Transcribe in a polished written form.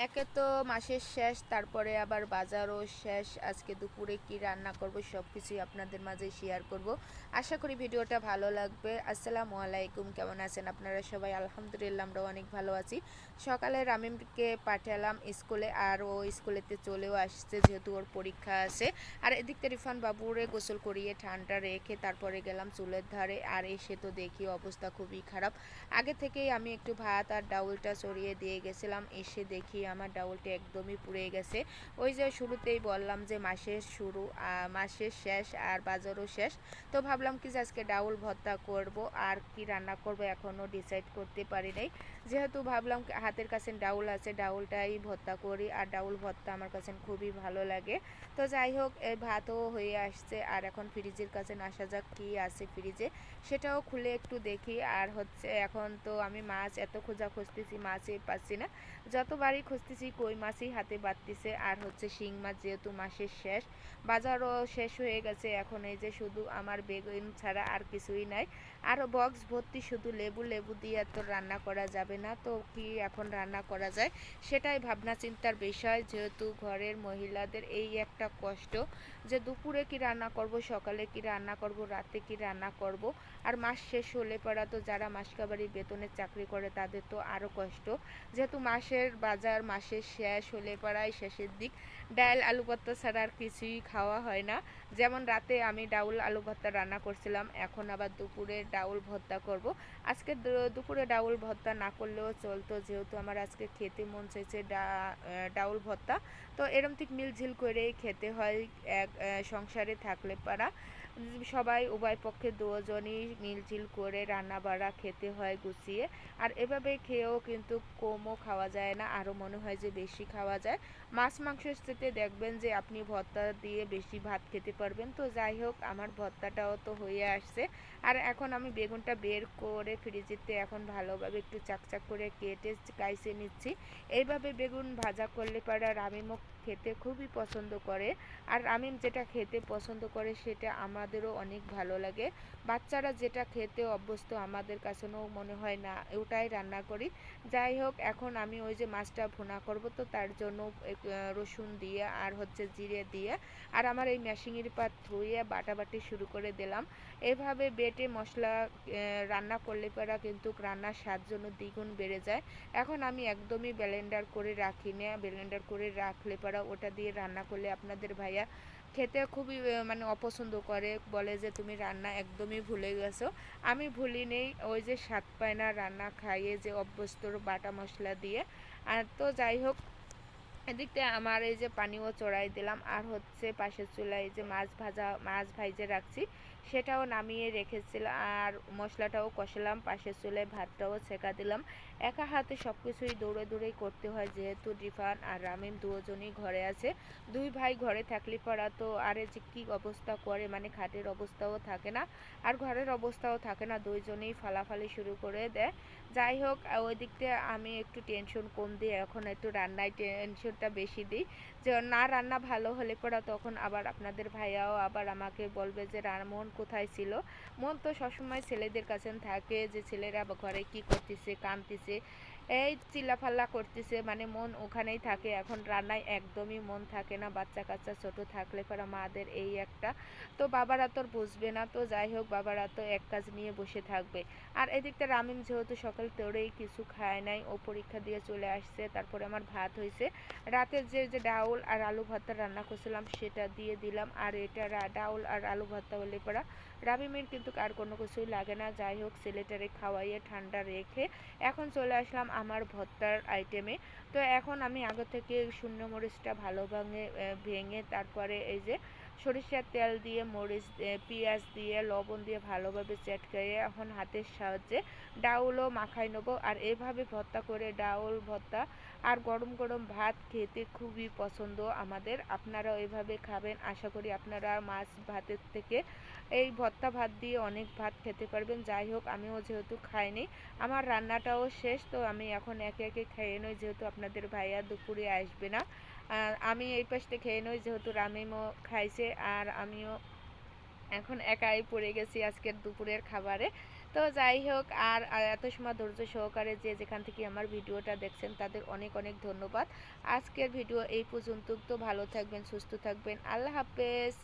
একে তো মাসের শেষ, তারপরে আবার বাজারও শেষ। আজকে দুপুরে কি রান্না করব সব কিছুই আপনাদের মাঝে শেয়ার করব। আশা করি ভিডিওটা ভালো লাগবে। আসসালামু আলাইকুম, কেমন আছেন আপনারা সবাই? আলহামদুলিল্লাহ, আমরা অনেক ভালো আছি। সকালে রামিমকে পাঠালাম স্কুলে, আর ও স্কুলেতে চলেও আসছে যেহেতু ওর পরীক্ষা আছে। আর এদিক থেকে রিফান বাবুরে গোসল করিয়ে ঠান্ডা রেখে তারপরে গেলাম চুলের ধারে। আর এসে তো দেখি অবস্থা খুবই খারাপ। আগে থেকেই আমি একটু ভাত আর ডাউলটা চড়িয়ে দিয়ে গেছিলাম, এসে দেখি আমার ডাউলটা একদমই পুড়ে গেছে। ওই যে শুরুতেই বললাম যে মাসের শুরু, মাসের শেষ আর বাজারও শেষ। তো ভাবলাম কি যে আজকে ডাউল ভর্তা করব, আর কি রান্না করব এখনও ডিসাইড করতে পারি নাই। যেহেতু ভাবলাম হাতের কাছে ডাউল আছে, ডাউলটাই ভর্তা করি, আর ডাউল ভর্তা আমার কাছে খুবই ভালো লাগে। তো যাই হোক, এই ভাতও হয়ে আসছে, আর এখন ফ্রিজের কাছে আসা যাক কি আছে ফ্রিজে, সেটাও খুলে একটু দেখি। আর হচ্ছে এখন তো আমি মাছ এত খোঁজা খুঁজতেছি, মাছই পাচ্ছি না। যতবারই খুঁজতেছি কই মাছই হাতে বাড়তেছে। আর হচ্ছে শিং মাছ যেহেতু মাসের শেষ, বাজারও শেষ হয়ে গেছে, এখন এই যে শুধু আমার বেগুন ছাড়া আর কিছুই নাই। আর বক্স ভর্তি শুধু লেবু, লেবু দিয়ে তো রান্না করা যাবে না, তো কি এখন রান্না করা যায় সেটাই ভাবনা চিন্তার বিষয়। যেহেতু ঘরের মহিলাদের এই একটা কষ্ট যে দুপুরে কি রান্না করব, সকালে কি রান্না করব, রাতে কি রান্না করব। আর মাস শেষ হলে পড়া তো যারা মাসকাবারি বেতনের চাকরি করে তাদের তো আরও কষ্ট। যেহেতু মাসের বাজার মাসের শেষ হলে পড়ায় শেষের দিক, ডাল আলু ভর্তা ছাড়া আর কিছুই খাওয়া হয় না। যেমন রাতে আমি ডাউল আলু ভর্তা রান্না করছিলাম, এখন আবার দুপুরে ডাউল ভর্তা করব। আজকে দুপুরে ডাউল ভর্তা না করলেও চলতো, যেহেতু আমার আজকে খেতে মন চাইছে ডাউল ভর্তা। তো এরম ঠিক মিলঝিল করেই খেতে হয় এক সংসারে থাকলে পারা। সবাই উভয় পক্ষে দুজনই মিলঝিল করে রান্না বাড়া খেতে হয় গুছিয়ে। আর এভাবে খেয়েও কিন্তু কমও খাওয়া যায় না, আরও মনে হয় যে বেশি খাওয়া যায়। মাছ মাংসের সাথে দেখবেন যে আপনি ভর্তা দিয়ে বেশি ভাত খেতে পারবেন। তো যাই হোক, আমার ভর্তাটাও তো হয়ে আসছে। আর এখন আমি বেগুনটা বের করে ফ্রিজেতে এখন ভালোভাবে একটু চাকচাক করে কেটে কাইসে নিচ্ছি। এইভাবে বেগুন ভাজা করলে পরে আর আমিমও খেতে খুবই পছন্দ করে। আর আমিম যেটা খেতে পছন্দ করে সেটা আমাদেরও অনেক ভালো লাগে। বাচ্চারা যেটা খেতে অভ্যস্ত আমাদের কাছেও মনে হয় না ওটাই রান্না করি। যাই হোক, এখন আমি ওই যে মাছটা ভুনা করব, তো তার জন্য রসুন দিয়ে আর হচ্ছে জিরে দিয়ে আর আমার এই মেশিনের পাত ধুয়ে বাটাবাটি শুরু করে দিলাম। এভাবে বেটে মশলা রান্না করলে পরা কিন্তু রান্নার স্বাদ জন্য দ্বিগুণ বেড়ে যায়। এখন আমি একদমই ব্লেন্ডার করে রাখি না, ব্লেন্ডার করে রাখলে পরা ওটা দিয়ে রান্না করলে আপনাদের ভাইয়া খেতে খুবই মানে অপছন্দ করে, বলে যে তুমি রান্না একদমই ভুলে গেছো। আমি ভুলি নেই, ওই যে স্বাদ পায় না রান্না খাইয়ে যে অভ্যস্ত বাটা মশলা দিয়ে। আর তো যাই হোক, এদিকটা আমার এই যে পানিও চড়াই দিলাম, আর হচ্ছে পাশের চুলায় এই যে মাছ ভাইজে রাখছি সেটাও নামিয়ে রেখেছিলাম, আর মশলাটাও কষালাম, পাশের চুলায় ভাতটাও ছেঁকা দিলাম। একা হাতে সব কিছুই দৌড়ে দৌড়েই করতে হয়, যেহেতু রিফান আর রামিম দুজনই ঘরে আছে। দুই ভাই ঘরে থাকলে পড়া তো আরে যে কী অবস্থা করে, মানে খাটের অবস্থাও থাকে না আর ঘরের অবস্থাও থাকে না, দুইজনেই ফালাফালি শুরু করে দেয়। যাই হোক, ওই দিক দিয়ে আমি একটু টেনশন কম দিই, এখন একটু রান্নায় টেনশনটা বেশি দিই। যে না রান্না ভালো হলে পরে তখন আবার আপনাদের ভাইয়াও আবার আমাকে বলবে যে মন কোথায় ছিল। মন তো সবসময় ছেলেদের কাছে থাকে, যে ছেলেরা ঘরে কি করতেছে, কাঁদতেছে, এই চিল্লাফাল্লা করতেছে, মানে মন ওখানেই থাকে। এখন রান্নায় একদমই মন থাকে না, বাচ্চা কাচ্চা ছোট থাকলে পরে মাদের এই একটা। তো বাবারা তো বুঝবে না, তো যাই হোক বাবারা তো এক কাজ নিয়ে বসে থাকবে। আর এদিকটা রামিম যেহেতু সকাল তোরেই কিছু খায় নাই, ও পরীক্ষা দিয়ে চলে আসছে, তারপরে আমার ভাত হয়েছে। রাতের যে ডাউল আর আলু ভর্তা রান্না করছিলাম সেটা দিয়ে দিলাম, আর এটা ডাউল আর আলু ভর্তা হলে পরা রামিমের কিন্তু আর কোনো কিছুই লাগে না। যাই হোক, ছেলেটারে খাওয়াইয়ে ঠান্ডা রেখে এখন চলে আসলাম আমার ভর্তার আইটেমে। তো এখন আমি আগে থেকে শূন্য মরিচটা ভালো ভেঙে তারপরে এই যে সরিষার তেল দিয়ে মরিচ পেঁয়াজ দিয়ে লবণ দিয়ে ভালোভাবে চেটকাইয়ে এখন হাতের সাহায্যে ডাউলও মাখাই নেবো। আর এভাবে ভর্তা করে ডাউল ভর্তা আর গরম গরম ভাত খেতে খুবই পছন্দ আমাদের। আপনারাও এভাবে খাবেন, আশা করি আপনারা মাছ ভাতের থেকে এই ভর্তা ভাত দিয়ে অনেক ভাত খেতে পারবেন। যাই হোক, আমিও যেহেতু খাইনি, আমার রান্নাটাও শেষ, তো আমি এখন একে একে খেয়ে নই, যেহেতু আপনাদের ভাইয়া দুপুরে আসবে না। আমি এই পাশটা খেয়ে নই, যেহেতু রামিমও খাইছে আর আমিও এখন একাই পড়ে গেছি আজকের দুপুরের খাবারে। তো তো যাই হোক, আর এত সময় ধৈর্য সহকারে যে যেখান থেকে আমার ভিডিওটা দেখছেন তাদের অনেক অনেক ধন্যবাদ। আজকের ভিডিও এই পর্যন্ত। তো ভালো থাকবেন, সুস্থ থাকবেন, আল্লাহ হাফেজ।